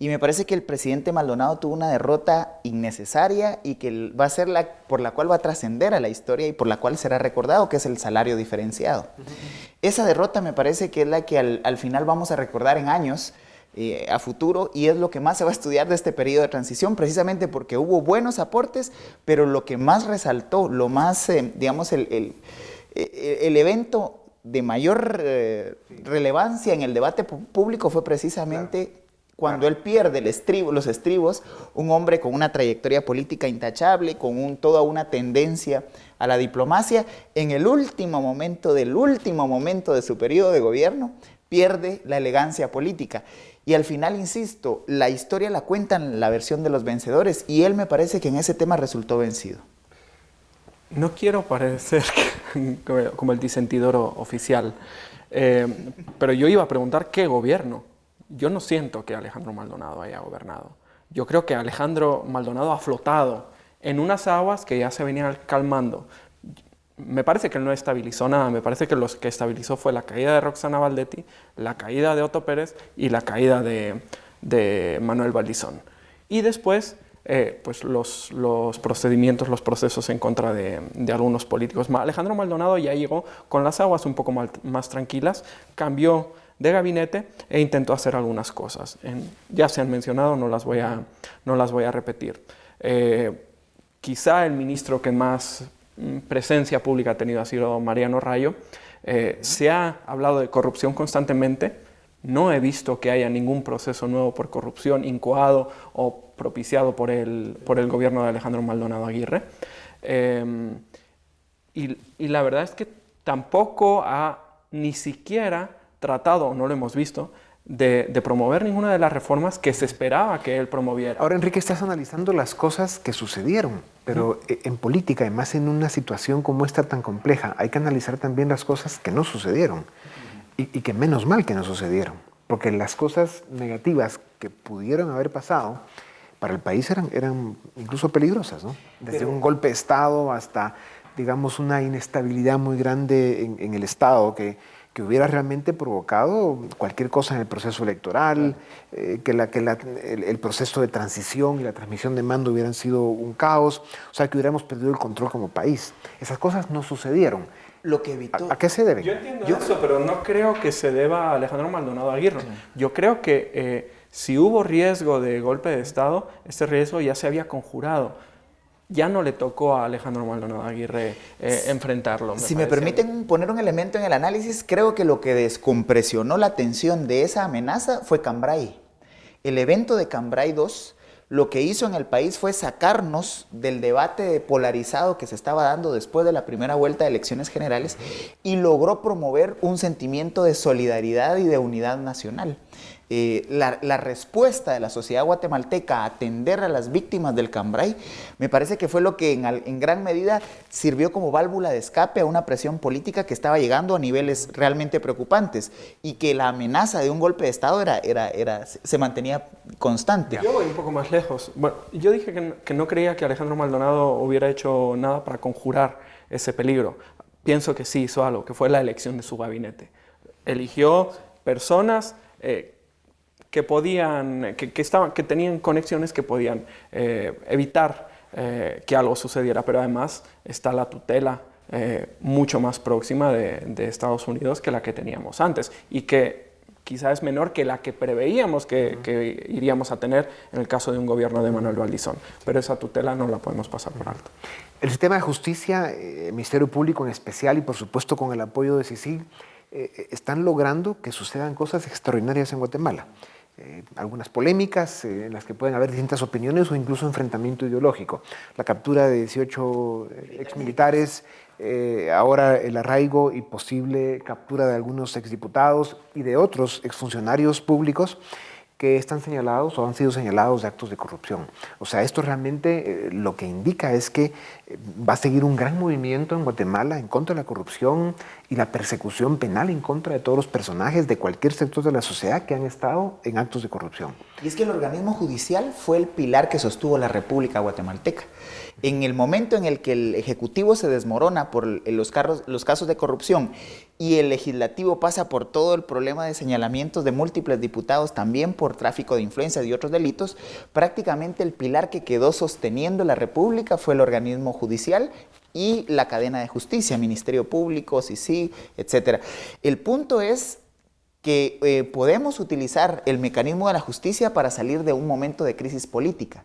Y me parece que el presidente Maldonado tuvo una derrota innecesaria y que va a ser por la cual va a trascender a la historia y por la cual será recordado, que es el salario diferenciado. Esa derrota me parece que es la que al final vamos a recordar en años, a futuro, y es lo que más se va a estudiar de este periodo de transición, precisamente porque hubo buenos aportes, pero lo que más resaltó, lo más, digamos, el evento de mayor relevancia en el debate público fue precisamente cuando él pierde los estribos, un hombre con una trayectoria política intachable, con toda una tendencia a la diplomacia, en el último momento de su periodo de gobierno, pierde la elegancia política. Y al final, insisto, la historia la cuentan la versión de los vencedores, y él me parece que en ese tema resultó vencido. No quiero parecer como el disentidor oficial, pero yo iba a preguntar ¿qué gobierno? Yo no siento que Alejandro Maldonado haya gobernado. Yo creo que Alejandro Maldonado ha flotado en unas aguas que ya se venían calmando. Me parece que él no estabilizó nada, me parece que lo que estabilizó fue la caída de Roxana Valdetti, la caída de Otto Pérez y la caída de Manuel Valdizón. Y después, pues los procedimientos, los procesos en contra de algunos políticos. Alejandro Maldonado ya llegó con las aguas un poco más tranquilas, cambió de gabinete e intentó hacer algunas cosas. Ya se han mencionado, no las voy a repetir. Quizá el ministro que más presencia pública ha tenido ha sido Mariano Rayo. Se ha hablado de corrupción constantemente. No he visto que haya ningún proceso nuevo por corrupción incoado o propiciado por el gobierno de Alejandro Maldonado Aguirre. Y la verdad es que tampoco ha ni siquiera tratado, no lo hemos visto, de promover ninguna de las reformas que se esperaba que él promoviera. Ahora, Enrique, estás analizando las cosas que sucedieron, pero en política, y más en una situación como esta tan compleja, hay que analizar también las cosas que no sucedieron y que menos mal que no sucedieron, porque las cosas negativas que pudieron haber pasado para el país eran incluso peligrosas, ¿no? Desde un golpe de Estado hasta, digamos, una inestabilidad muy grande en el Estado que hubiera realmente provocado cualquier cosa en el proceso electoral, que el proceso de transición y la transmisión de mando hubieran sido un caos, o sea, que hubiéramos perdido el control como país. Esas cosas no sucedieron. Lo que evitó... ¿A qué se debe? Yo entiendo eso, pero no creo que se deba a Alejandro Maldonado Aguirre. Yo creo que si hubo riesgo de golpe de Estado, ese riesgo ya se había conjurado. Ya no le tocó a Alejandro Maldonado Aguirre enfrentarlo. Si me permiten poner un elemento en el análisis, creo que lo que descompresionó la tensión de esa amenaza fue Cambray. El evento de Cambray 2 lo que hizo en el país fue sacarnos del debate polarizado que se estaba dando después de la primera vuelta de elecciones generales y logró promover un sentimiento de solidaridad y de unidad nacional. la respuesta de la sociedad guatemalteca a atender a las víctimas del Cambrai, me parece que fue lo que en gran medida sirvió como válvula de escape a una presión política que estaba llegando a niveles realmente preocupantes y que la amenaza de un golpe de Estado se mantenía constante. Yo voy un poco más lejos. Bueno, yo dije que no creía que Alejandro Maldonado hubiera hecho nada para conjurar ese peligro. Pienso que sí hizo algo, que fue la elección de su gabinete. Eligió personas que podían, que tenían conexiones que podían evitar que algo sucediera, pero además está la tutela mucho más próxima de Estados Unidos que la que teníamos antes y que quizá es menor que la que preveíamos que iríamos a tener en el caso de un gobierno de Manuel Valdizón, pero esa tutela no la podemos pasar por alto. El sistema de justicia, el Ministerio Público en especial y por supuesto con el apoyo de CICIG, están logrando que sucedan cosas extraordinarias en Guatemala. Algunas polémicas en las que pueden haber distintas opiniones o incluso enfrentamiento ideológico. La captura de 18 exmilitares, ahora el arraigo y posible captura de algunos exdiputados y de otros exfuncionarios públicos que están señalados o han sido señalados de actos de corrupción. O sea, esto realmente lo que indica es que va a seguir un gran movimiento en Guatemala en contra de la corrupción y la persecución penal en contra de todos los personajes de cualquier sector de la sociedad que han estado en actos de corrupción. Y es que el organismo judicial fue el pilar que sostuvo la República Guatemalteca. En el momento en el que el Ejecutivo se desmorona por los casos de corrupción y el Legislativo pasa por todo el problema de señalamientos de múltiples diputados también por tráfico de influencias y otros delitos, prácticamente el pilar que quedó sosteniendo la República fue el organismo judicial y la cadena de justicia, Ministerio Público, CICIG, etc. El punto es que podemos utilizar el mecanismo de la justicia para salir de un momento de crisis política,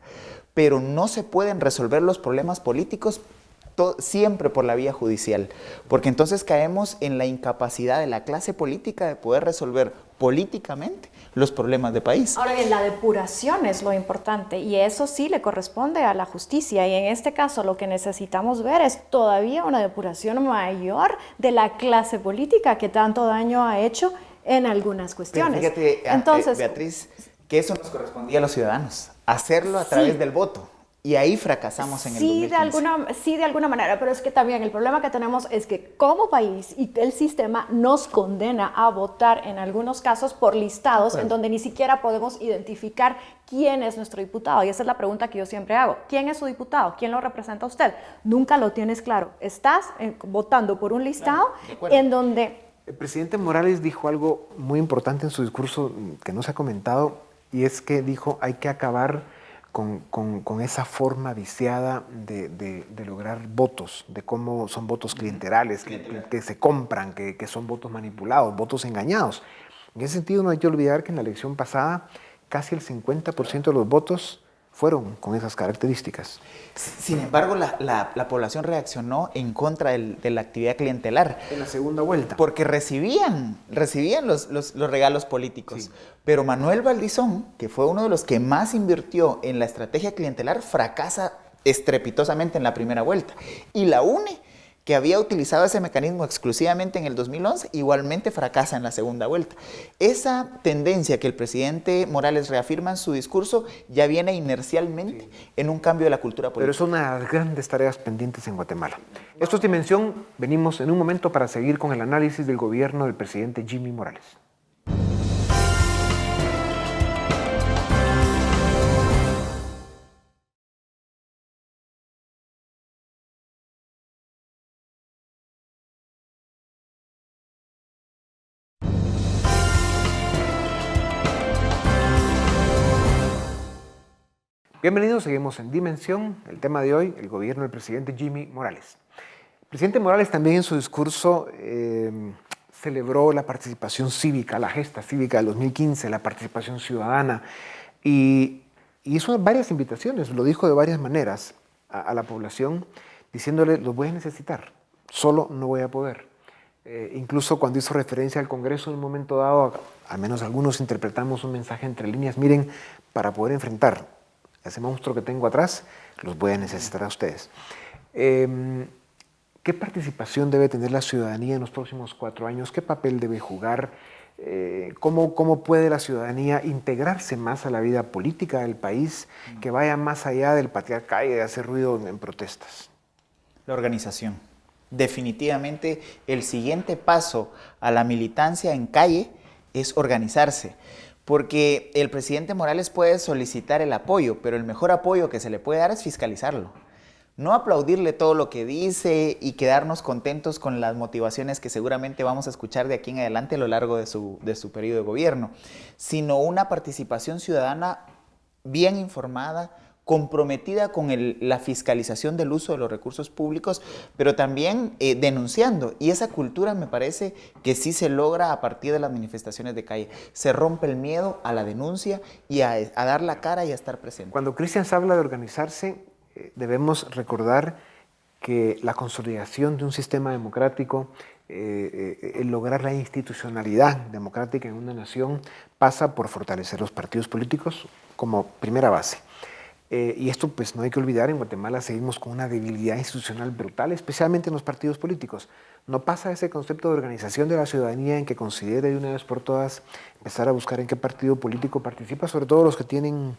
pero no se pueden resolver los problemas políticos siempre por la vía judicial, porque entonces caemos en la incapacidad de la clase política de poder resolver políticamente los problemas de país. Ahora bien, la depuración es lo importante y eso sí le corresponde a la justicia y en este caso lo que necesitamos ver es todavía una depuración mayor de la clase política que tanto daño ha hecho en algunas cuestiones. Pero fíjate, entonces, Beatriz, que eso nos correspondía a los ciudadanos, hacerlo a través del voto. Y ahí fracasamos en el 2015. Sí, de alguna manera, pero es que también el problema que tenemos es que como país y el sistema nos condena a votar en algunos casos por listados en donde ni siquiera podemos identificar quién es nuestro diputado. Y esa es la pregunta que yo siempre hago. ¿Quién es su diputado? ¿Quién lo representa a usted? Nunca lo tienes claro. Estás votando por un listado en donde... El presidente Morales dijo algo muy importante en su discurso que no se ha comentado y es que dijo hay que acabar con esa forma viciada de lograr votos, de cómo son votos clienterales, que se compran, que son votos manipulados, votos engañados. En ese sentido no hay que olvidar que en la elección pasada casi el 50% de los votos fueron con esas características. Sin embargo, la población reaccionó en contra de la actividad clientelar. En la segunda vuelta. Porque recibían los regalos políticos. Sí. Pero Manuel Valdizón, que fue uno de los que más invirtió en la estrategia clientelar, fracasa estrepitosamente en la primera vuelta. Y la UNE, que había utilizado ese mecanismo exclusivamente en el 2011, igualmente fracasa en la segunda vuelta. Esa tendencia que el presidente Morales reafirma en su discurso ya viene inercialmente en un cambio de la cultura política. Pero es una de las grandes tareas pendientes en Guatemala. Esto es Dimensión. Venimos en un momento para seguir con el análisis del gobierno del presidente Jimmy Morales. Bienvenidos, seguimos en Dimensión. El tema de hoy, el gobierno del presidente Jimmy Morales. El presidente Morales también en su discurso celebró la participación cívica, la gesta cívica del 2015, la participación ciudadana y hizo varias invitaciones, lo dijo de varias maneras a la población, diciéndole, los voy a necesitar, solo no voy a poder. Incluso cuando hizo referencia al Congreso en un momento dado, al menos algunos interpretamos un mensaje entre líneas, miren, para poder enfrentar ese monstruo que tengo atrás, los voy a necesitar a ustedes. ¿Qué participación debe tener la ciudadanía en los próximos 4 años? ¿Qué papel debe jugar? cómo puede la ciudadanía integrarse más a la vida política del país, que vaya más allá del patear calle, de hacer ruido en protestas. La organización. Definitivamente el siguiente paso a la militancia en calle es organizarse, porque el presidente Morales puede solicitar el apoyo, pero el mejor apoyo que se le puede dar es fiscalizarlo. No aplaudirle todo lo que dice y quedarnos contentos con las motivaciones que seguramente vamos a escuchar de aquí en adelante a lo largo de su periodo de gobierno, sino una participación ciudadana bien informada, comprometida con la fiscalización del uso de los recursos públicos, pero también denunciando. Y esa cultura me parece que sí se logra a partir de las manifestaciones de calle. Se rompe el miedo a la denuncia y a dar la cara y a estar presente. Cuando Cristian habla de organizarse, debemos recordar que la consolidación de un sistema democrático, el lograr la institucionalidad democrática en una nación, pasa por fortalecer los partidos políticos como primera base. Y esto pues no hay que olvidar, en Guatemala seguimos con una debilidad institucional brutal, especialmente en los partidos políticos. No pasa ese concepto de organización de la ciudadanía en que considere de una vez por todas empezar a buscar en qué partido político participa, sobre todo los que tienen,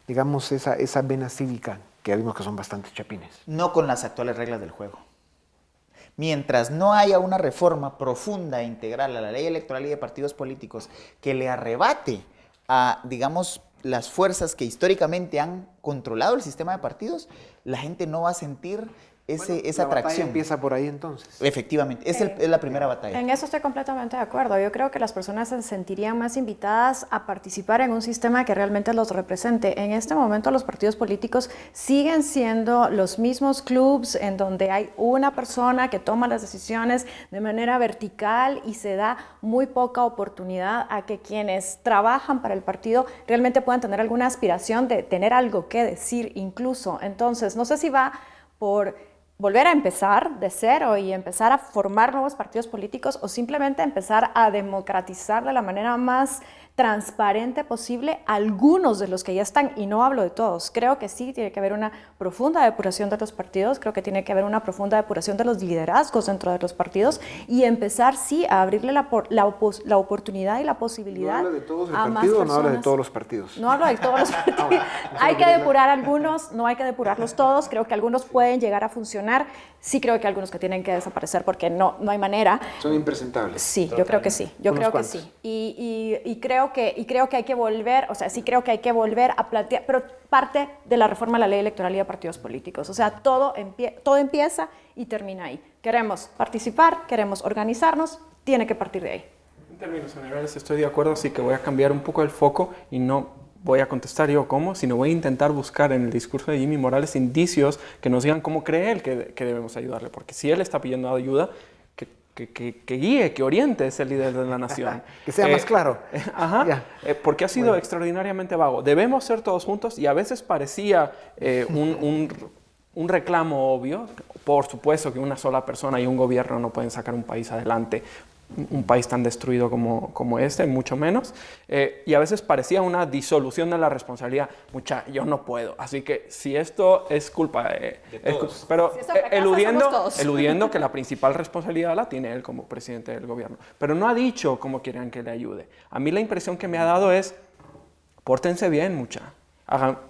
digamos, esa vena cívica, que ya vimos que son bastante chapines. No con las actuales reglas del juego. Mientras no haya una reforma profunda e integral a la ley electoral y de partidos políticos que le arrebate a, digamos, las fuerzas que históricamente han controlado el sistema de partidos, la gente no va a sentir esa atracción. Batalla empieza por ahí entonces. Efectivamente, es la primera batalla. En eso estoy completamente de acuerdo. Yo creo que las personas se sentirían más invitadas a participar en un sistema que realmente los represente. En este momento los partidos políticos siguen siendo los mismos clubs en donde hay una persona que toma las decisiones de manera vertical y se da muy poca oportunidad a que quienes trabajan para el partido realmente puedan tener alguna aspiración de tener algo que decir incluso. Entonces, no sé si va por volver a empezar de cero y empezar a formar nuevos partidos políticos o simplemente empezar a democratizar de la manera más transparente posible algunos de los que ya están, y no hablo de todos. Creo que sí tiene que haber una profunda depuración de los partidos, creo que tiene que haber una profunda depuración de los liderazgos dentro de los partidos y empezar sí a abrirle la oportunidad y la posibilidad ¿No habla de todos el a más partido o personas? no habla de todos los partidos? No hablo de todos los partidos. Hay que depurar algunos, no hay que depurarlos todos. Creo que algunos pueden llegar a funcionar. Sí creo que algunos que tienen que desaparecer porque no hay manera. Son impresentables. Sí, yo creo que sí. Yo creo que sí. Y creo que hay que volver, o sea, sí creo que hay que volver a plantear, pero parte de la reforma a la ley electoral y de partidos políticos. O sea, todo empieza y termina ahí. Queremos participar, queremos organizarnos, tiene que partir de ahí. En términos generales estoy de acuerdo, así que voy a cambiar un poco el foco y no voy a contestar yo cómo, sino voy a intentar buscar en el discurso de Jimmy Morales indicios que nos digan cómo cree él que debemos ayudarle, porque si él está pidiendo ayuda, que guíe, que oriente ese líder de la nación. Que sea más claro. Porque ha sido extraordinariamente vago. Debemos ser todos juntos y a veces parecía un reclamo obvio. Por supuesto que una sola persona y un gobierno no pueden sacar un país adelante, un país tan destruido como este, mucho menos. Y a veces parecía una disolución de la responsabilidad. Yo no puedo. Así que si esto es culpa de todos. Pero si fracasa, eludiendo que la principal responsabilidad la tiene él como presidente del gobierno. Pero no ha dicho cómo quieren que le ayude. A mí la impresión que me ha dado es, pórtense bien,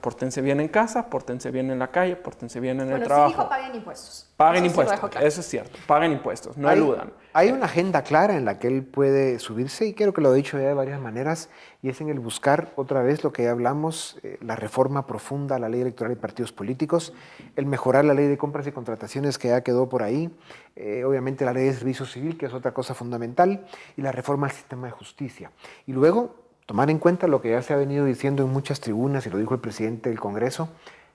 pórtense bien en casa, pórtense bien en la calle, pórtense bien en el trabajo. Sí dijo paguen impuestos. Paguen impuestos, eso es cierto. Paguen impuestos, no eludan. Hay una agenda clara en la que él puede subirse y creo que lo he dicho ya de varias maneras y es en el buscar otra vez lo que ya hablamos, la reforma profunda a la ley electoral y partidos políticos, el mejorar la ley de compras y contrataciones que ya quedó por ahí, obviamente la ley de servicio civil que es otra cosa fundamental y la reforma al sistema de justicia. Y luego tomar en cuenta lo que ya se ha venido diciendo en muchas tribunas y lo dijo el presidente del Congreso,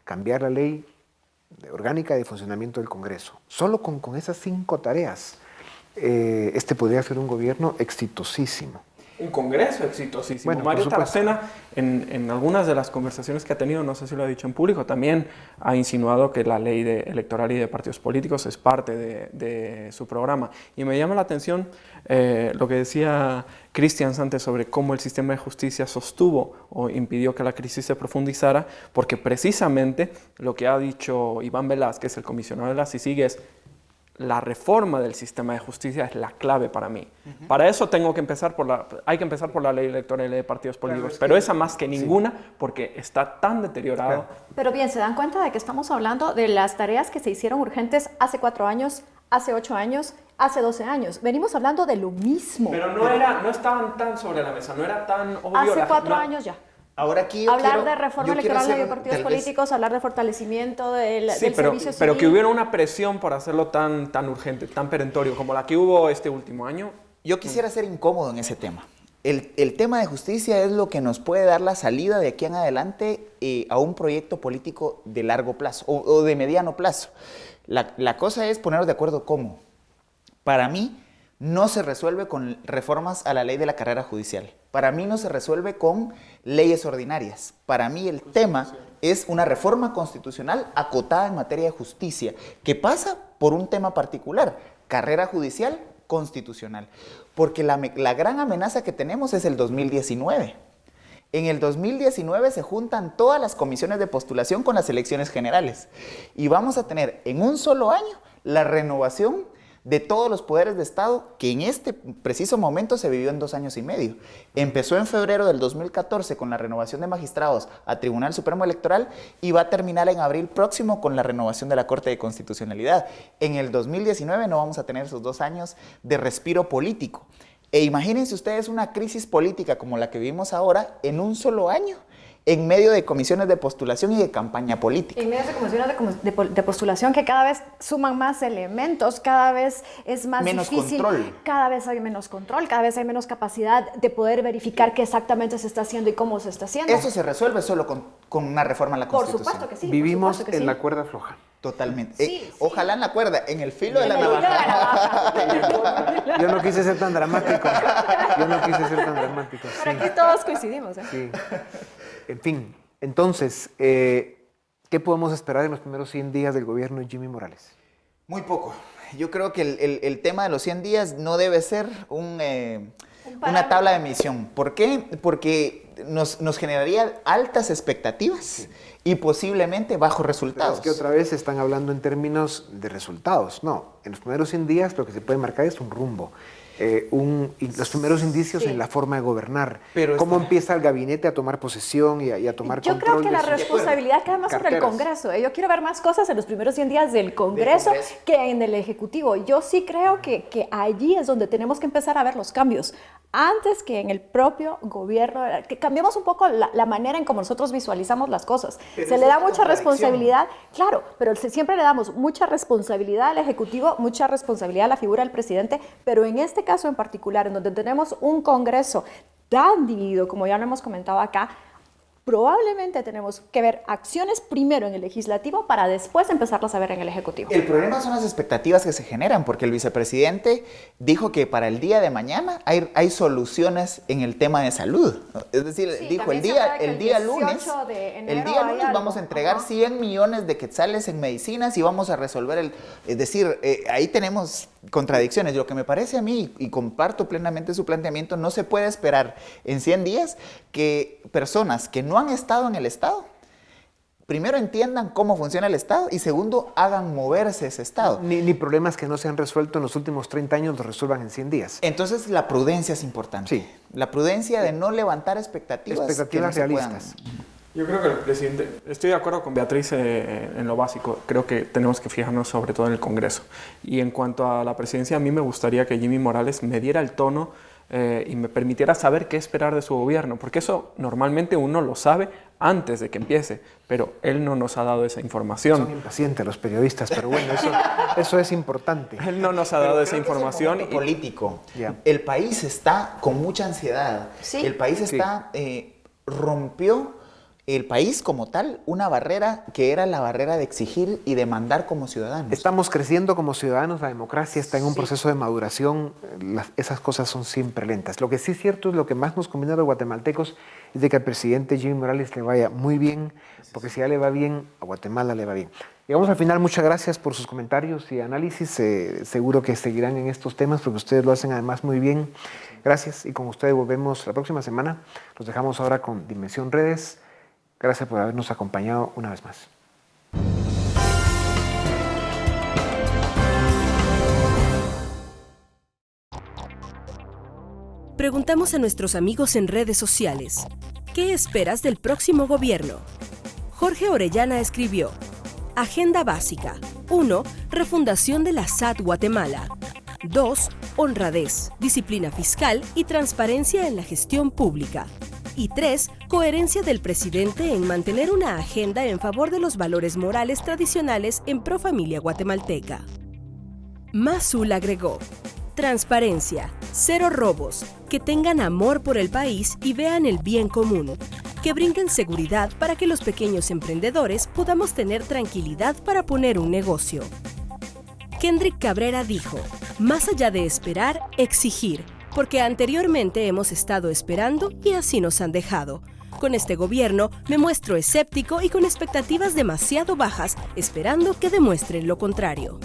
cambiar la ley orgánica de funcionamiento del Congreso. Solo con esas 5 tareas, este podría ser un gobierno exitosísimo. Un Congreso exitosísimo. Bueno, Mario Taracena, en algunas de las conversaciones que ha tenido, no sé si lo ha dicho en público, también ha insinuado que la ley electoral y de partidos políticos es parte de su programa. Y me llama la atención lo que decía Cristian antes sobre cómo el sistema de justicia sostuvo o impidió que la crisis se profundizara, porque precisamente lo que ha dicho Iván Velázquez, el comisionado de la CICIG, es la reforma del sistema de justicia es la clave para mí. Para eso tengo que empezar hay que empezar por la ley electoral y la ley de partidos políticos, pero esa más que ninguna, porque está tan deteriorado. Pero bien, ¿se dan cuenta de que estamos hablando de las tareas que se hicieron urgentes hace 4 años, hace 8 años, hace 12 años? Venimos hablando de lo mismo. Pero no estaban tan sobre la mesa, no era tan obvio. Hace 4 años ya. Ahora aquí Hablar de reforma electoral de partidos políticos, hablar de fortalecimiento del servicio civil. Pero que hubiera una presión por hacerlo tan urgente, tan perentorio como la que hubo este último año. Yo quisiera ser incómodo en ese tema. El tema de justicia es lo que nos puede dar la salida de aquí en adelante a un proyecto político de largo plazo o de mediano plazo. La cosa es ponernos de acuerdo cómo. Para mí, no se resuelve con reformas a la ley de la carrera judicial. Para mí no se resuelve con leyes ordinarias. Para mí el tema es una reforma constitucional acotada en materia de justicia, que pasa por un tema particular, carrera judicial constitucional. Porque la gran amenaza que tenemos es el 2019. En el 2019 se juntan todas las comisiones de postulación con las elecciones generales. Y vamos a tener en un solo año la renovación de todos los poderes de Estado, que en este preciso momento se vivió en 2 años y medio. Empezó en febrero del 2014 con la renovación de magistrados a Tribunal Supremo Electoral y va a terminar en abril próximo con la renovación de la Corte de Constitucionalidad. En el 2019 no vamos a tener esos 2 años de respiro político. E imagínense ustedes una crisis política como la que vivimos ahora en un solo año, en medio de comisiones de postulación y de campaña política. En medio de comisiones de postulación que cada vez suman más elementos, cada vez es más difícil. Control. Cada vez hay menos control, cada vez hay menos capacidad de poder verificar qué exactamente se está haciendo y cómo se está haciendo. Eso se resuelve solo con una reforma a la Constitución. Por supuesto que sí. Vivimos en la cuerda floja. Totalmente. Sí. Ojalá en la cuerda, en el filo de la navaja. Yo no quise ser tan dramático. Pero aquí todos coincidimos. Sí. En fin, entonces, ¿qué podemos esperar en los primeros 100 días del gobierno de Jimmy Morales? Muy poco. Yo creo que el tema de los 100 días no debe ser una tabla de medición. ¿Por qué? Porque nos generaría altas expectativas y posiblemente bajos resultados. Pero es que otra vez están hablando en términos de resultados. No, en los primeros 100 días lo que se puede marcar es un rumbo. Los primeros indicios en la forma de gobernar. Pero cómo empieza el gabinete a tomar posesión y a tomar control. Yo creo que la responsabilidad cae más sobre el Congreso. Yo quiero ver más cosas en los primeros 100 días del Congreso que en el Ejecutivo. Yo sí creo que allí es donde tenemos que empezar a ver los cambios. Antes que en el propio gobierno, que cambiemos un poco la manera en cómo nosotros visualizamos las cosas. Se le da mucha responsabilidad, claro, pero siempre le damos mucha responsabilidad al Ejecutivo, mucha responsabilidad a la figura del presidente, pero en este caso en particular, en donde tenemos un Congreso tan dividido, como ya lo hemos comentado acá, probablemente tenemos que ver acciones primero en el legislativo para después empezarlas a ver en el ejecutivo. El problema son las expectativas que se generan, porque el vicepresidente dijo que para el día de mañana hay soluciones en el tema de salud. Es decir, dijo el día lunes vamos a entregar 100 millones de quetzales en medicinas y vamos a resolver es decir, ahí tenemos contradicciones. Lo que me parece a mí, y comparto plenamente su planteamiento, no se puede esperar en 100 días que personas que no han estado en el Estado, primero entiendan cómo funciona el Estado y segundo, hagan moverse ese Estado. Ni problemas que no se han resuelto en los últimos 30 años los resuelvan en 100 días. Entonces la prudencia es importante. Sí. La prudencia de no levantar expectativas realistas. Yo creo que el presidente, estoy de acuerdo con Beatriz en lo básico, creo que tenemos que fijarnos sobre todo en el Congreso. Y en cuanto a la presidencia, a mí me gustaría que Jimmy Morales me diera el tono y me permitiera saber qué esperar de su gobierno, porque eso normalmente uno lo sabe antes de que empiece, pero él no nos ha dado esa información. Son impacientes los periodistas, pero bueno, eso es importante. Él no nos ha dado esa información. Político. El país está con mucha ansiedad. Sí. El país está rompió el país como tal una barrera que era la barrera de exigir y demandar como ciudadanos. Estamos creciendo como ciudadanos, la democracia está en un proceso de maduración, esas cosas son siempre lentas. Lo que sí es cierto es lo que más nos conviene a los guatemaltecos es de que al presidente Jimmy Morales le vaya muy bien, porque si ya le va bien, a Guatemala le va bien. Llegamos al final, muchas gracias por sus comentarios y análisis, seguro que seguirán en estos temas porque ustedes lo hacen además muy bien. Gracias y con ustedes volvemos la próxima semana. Los dejamos ahora con Dimensión Redes. Gracias por habernos acompañado una vez más. preguntamos a nuestros amigos en redes sociales, ¿qué esperas del próximo gobierno? Jorge Orellana escribió: Agenda básica. 1. Refundación de la SAT Guatemala. 2. Honradez, disciplina fiscal y transparencia en la gestión pública. Y 3. Coherencia del presidente en mantener una agenda en favor de los valores morales tradicionales en pro familia guatemalteca. Mazul agregó: transparencia, cero robos, que tengan amor por el país y vean el bien común, que brinden seguridad para que los pequeños emprendedores podamos tener tranquilidad para poner un negocio. Kendrick Cabrera dijo: más allá de esperar, exigir, porque anteriormente hemos estado esperando y así nos han dejado. Con este gobierno me muestro escéptico y con expectativas demasiado bajas, esperando que demuestren lo contrario.